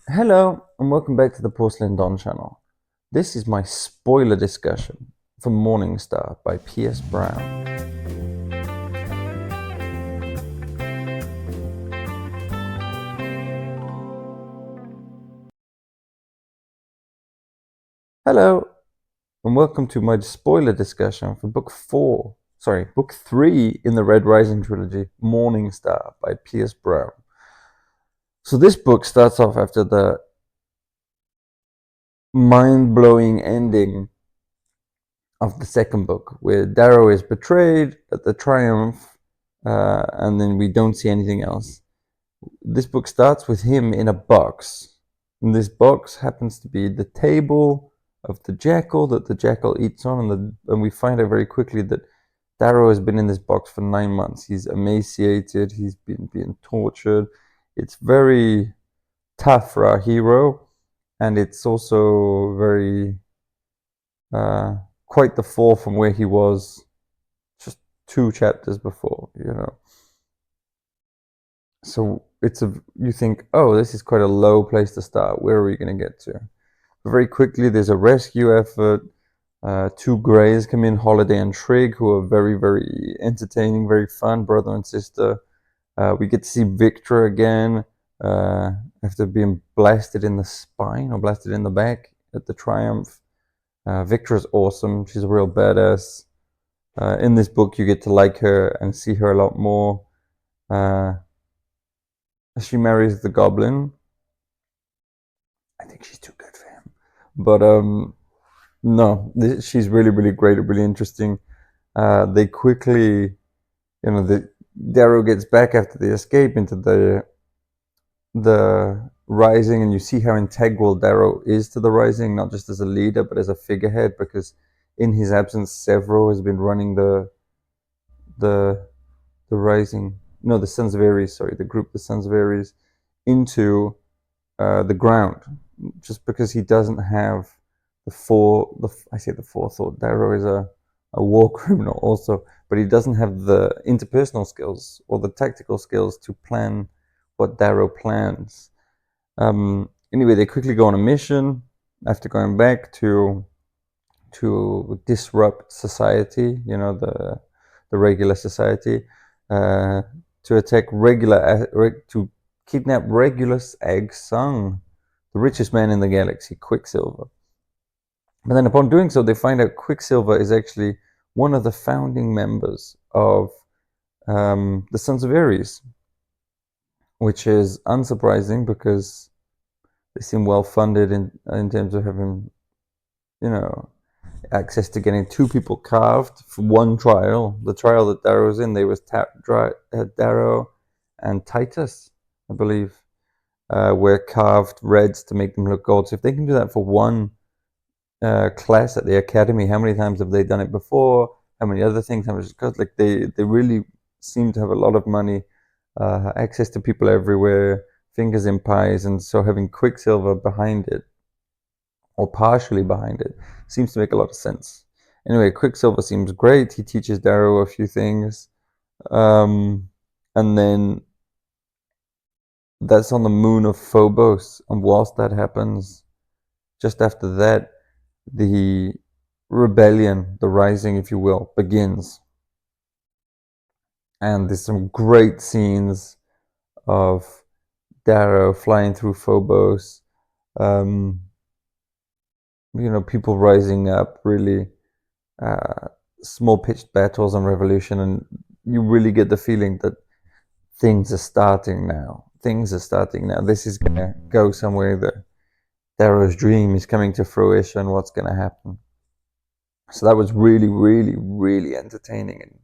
Hello, and welcome back to the Porcelain Don channel. This is my spoiler discussion from Morningstar by P.S. Brown. Hello, and welcome to my spoiler discussion for book 3 in the Red Rising trilogy, Morningstar by P.S. Brown. So this book starts off after the mind-blowing ending of the second book, where Darrow is betrayed at the Triumph, and then we don't see anything else. This book starts with him in a box. And this box happens to be the table of the jackal that the jackal eats on, and we find out very quickly that Darrow has been in this box for 9 months. He's emaciated, he's been being tortured. It's very tough for our hero, and it's also very quite the fall from where he was just 2 chapters before. So you think, oh, this is quite a low place to start. Where are we going to get to? But very quickly, there's a rescue effort. 2 Greys come in, Holiday and Trig, who are very, very entertaining, very fun, brother and sister. We get to see Victor again after being blasted in the spine or blasted in the back at the Triumph. Victor is awesome. She's a real badass. In this book, you get to like her and see her a lot more. She marries the Goblin. I think she's too good for him. But no, she's really, really great, really interesting. They quickly, Darrow gets back after the escape into the Rising, and you see how integral Darrow is to the Rising, not just as a leader, but as a figurehead, because in his absence, Severo has been running the Rising, no, the Sons of Ares, sorry, the group, the Sons of Ares, into the ground, just because he doesn't have I say the forethought. Darrow is a war criminal also, but he doesn't have the interpersonal skills or the tactical skills to plan what Darrow plans. Anyway, they quickly go on a mission after going back to disrupt society, the regular society, to attack to kidnap Regulus Egg Sung, the richest man in the galaxy, Quicksilver. But then upon doing so, they find out Quicksilver is actually one of the founding members of the Sons of Ares, which is unsurprising because they seem well funded in terms of having, access to getting 2 people carved for one trial. The trial that Darrow's in, there was Darrow and Titus, I believe, were carved reds to make them look gold. So if they can do that for one class at the academy, how many times have they done it before? How many other things? Like they really seem to have a lot of money, access to people everywhere, fingers in pies, and so having Quicksilver behind it, or partially behind it, seems to make a lot of sense. Anyway, Quicksilver seems great. He teaches Darrow a few things, and then that's on the moon of Phobos. And whilst that happens, just after that, the rebellion, the rising, if you will, begins. And there's some great scenes of Darrow flying through Phobos. People rising up, really small pitched battles on revolution, and you really get the feeling that things are starting now. This is gonna go somewhere. That Darrow's dream is coming to fruition. What's gonna happen? So that was really, really, really entertaining and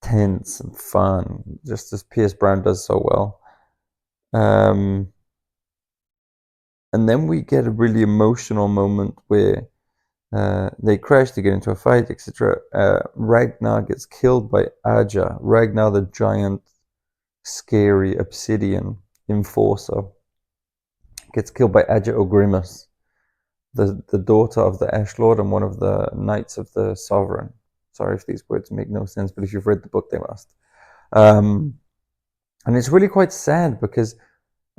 tense and fun, just as P.S. Brown does so well. And then we get a really emotional moment where they crash to get into a fight, etc. Ragnar gets killed by Aja. Ragnar, the giant, scary obsidian enforcer, gets killed by Aja Ogrimus, the daughter of the Ash Lord and one of the knights of the Sovereign. Sorry if these words make no sense, but if you've read the book, they must. And it's really quite sad because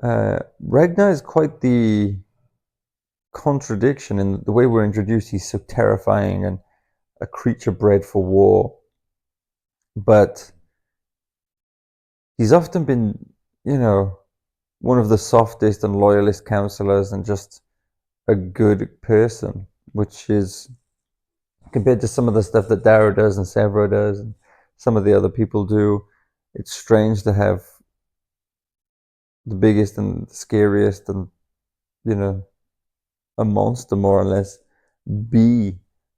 Ragnar is quite the contradiction in the way we're introduced. He's so terrifying and a creature bred for war, but he's often been, you know, one of the softest and loyalist counselors and just a good person, which is compared to some of the stuff that Darrow does and Severo does and some of the other people do. It's strange to have the biggest and scariest and, you know, a monster more or less be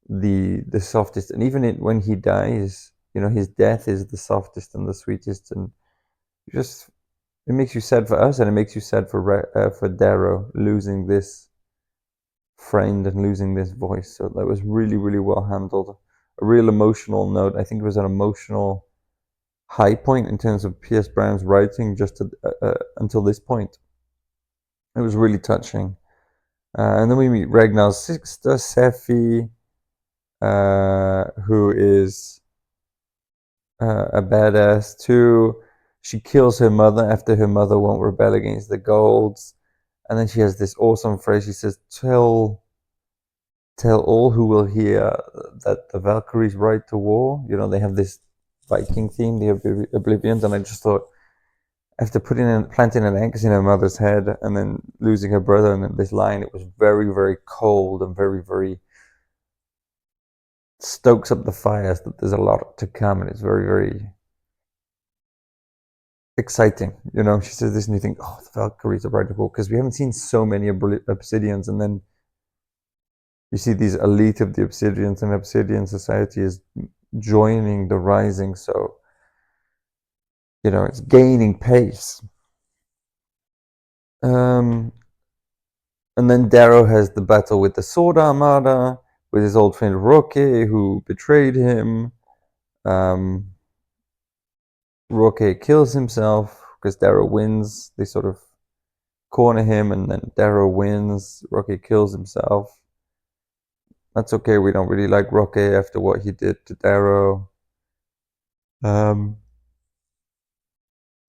the softest. And even when he dies, you know, his death is the softest and the sweetest, and just it makes you sad for us, and it makes you sad for Darrow losing this friend and losing this voice. So that was really, really well handled. A real emotional note. I think it was an emotional high point in terms of P.S. Brown's writing until this point. It was really touching. And then we meet Ragnar's sister, Sephi, who is a badass too. She kills her mother after her mother won't rebel against the Golds. And then she has this awesome phrase. She says, tell all who will hear that the Valkyries ride to war. You know, they have this Viking theme, the Oblivions, and I just thought, after planting an axe in her mother's head and then losing her brother and this line, it was very, very cold and very, very stokes up the fires that there's a lot to come, and it's very, very exciting. You know, she says this and you think, oh, the Valkyries are riding to war, because we haven't seen so many Obsidians, and then you see these elite of the Obsidians, and Obsidian society is joining the rising, so you know it's gaining pace. And then Darrow has the battle with the Sword Armada with his old friend Roque, who betrayed him. Roque kills himself because Darrow wins. They sort of corner him, and then Darrow wins. Roque kills himself. That's okay. We don't really like Roque after what he did to Darrow.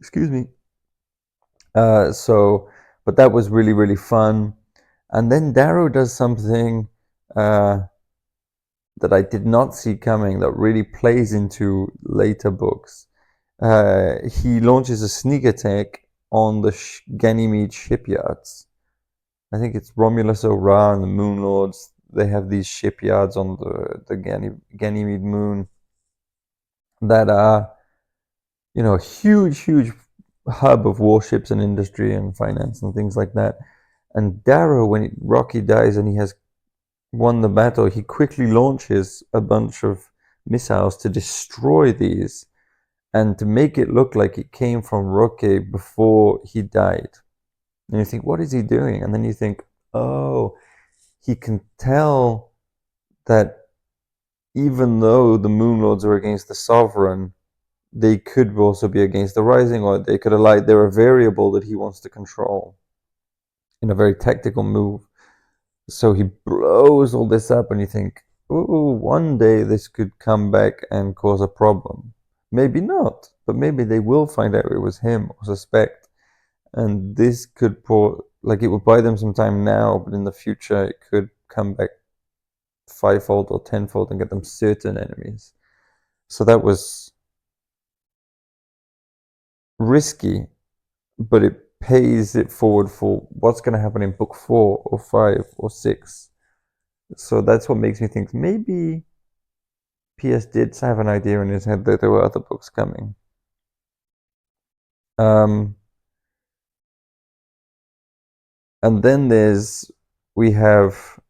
Excuse me. But that was really, really fun. And then Darrow does something that I did not see coming that really plays into later books. He launches a sneak attack on the Ganymede shipyards. I think it's Romulus O'Ra and the Moon Lords. They have these shipyards on the Ganymede moon that are, you know, a huge, huge hub of warships and industry and finance and things like that. And Darrow, when Rocky dies and he has won the battle, he quickly launches a bunch of missiles to destroy these and to make it look like it came from Roque before he died. And you think, what is he doing? And then you think, oh, he can tell that even though the Moon Lords are against the Sovereign, they could also be against the Rising, or they could ally. They're a variable that he wants to control in a very tactical move. So he blows all this up, and you think, ooh, one day this could come back and cause a problem. Maybe not, but maybe they will find out it was him or suspect. And this could it would buy them some time now, but in the future it could come back fivefold or tenfold and get them certain enemies. So that was risky, but it pays it forward for what's going to happen in book 4 or 5 or 6. So that's what makes me think maybe P.S. did have an idea in his head that there were other books coming. And then we have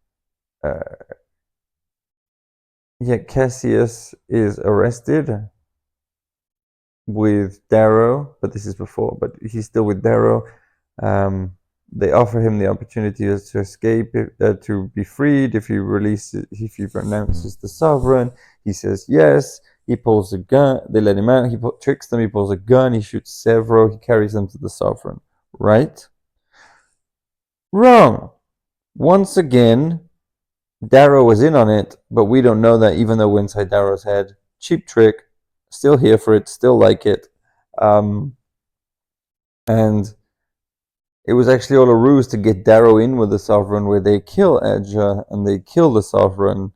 Cassius is arrested with Darrow, but this is before, but he's still with Darrow. They offer him the opportunity to escape, to be freed if he renounces the Sovereign. He says yes. He pulls a gun. They let him out. He tricks them. He pulls a gun. He shoots Severo. He carries them to the Sovereign. Right? Wrong. Once again, Darrow was in on it, but we don't know that, even though we're inside Darrow's head. Cheap trick. Still here for it. Still like it. And it was actually all a ruse to get Darrow in with the Sovereign, where they kill Edger and they kill the Sovereign.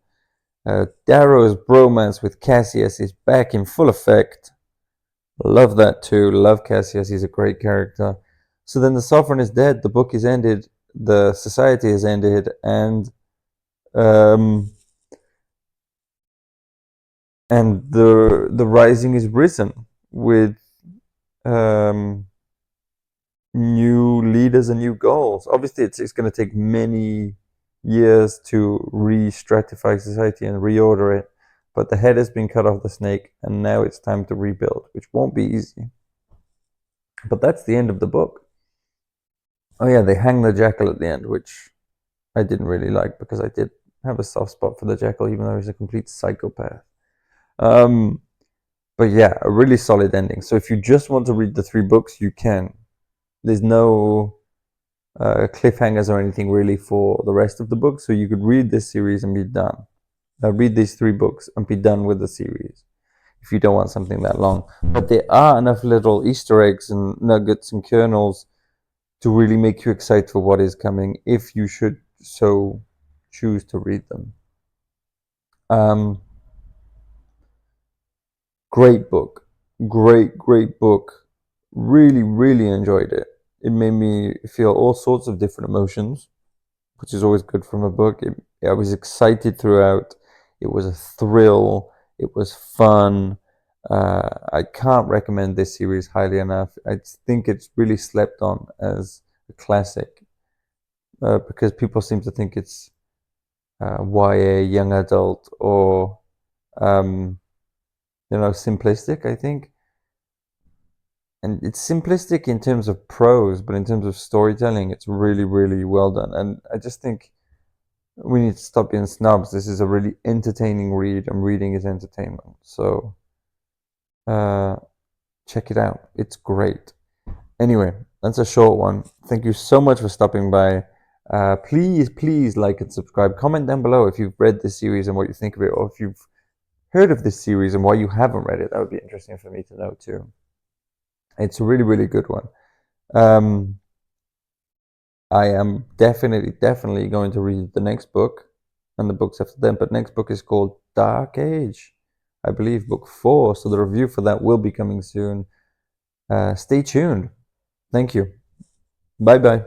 Darrow's bromance with Cassius is back in full effect. Love that too. Love Cassius. He's a great character. So then the Sovereign is dead. The book is ended. The society is ended, um, and the Rising is risen with um, new leaders and new goals. Obviously, it's going to take many years to re-stratify society and reorder it, but the head has been cut off the snake, and now it's time to rebuild, which won't be easy. But that's the end of the book. Oh yeah, they hang the jackal at the end, which I didn't really like because I did have a soft spot for the jackal, even though he's a complete psychopath. Um, but yeah, a really solid ending. So if you just want to read the 3 books, you can. There's no cliffhangers or anything really for the rest of the book, so you could read this series and be done. Read these 3 books and be done with the series if you don't want something that long. But there are enough little Easter eggs and nuggets and kernels to really make you excited for what is coming if you should so choose to read them. Great book. Great book. Really enjoyed it. It made me feel all sorts of different emotions, which is always good from a book. I was excited throughout. It was a thrill. It was fun. I can't recommend this series highly enough. I think it's really slept on as a classic because people seem to think it's YA, young adult, or um, simplistic, I think. And it's simplistic in terms of prose, but in terms of storytelling, it's really well done. And I just think we need to stop being snobs. This is a really entertaining read, and reading is entertainment. So uh, check it out. It's great. Anyway, that's a short one. Thank you so much for stopping by. Please like and subscribe. Comment down below if you've read this series and what you think of it, or if you've heard of this series and why you haven't read it. That would be interesting for me to know too. It's a really good one. I am definitely going to read the next book and the books after them. But next book is called Dark Age, I believe, book 4. So the review for that will be coming soon. Stay tuned. Thank you. Bye bye.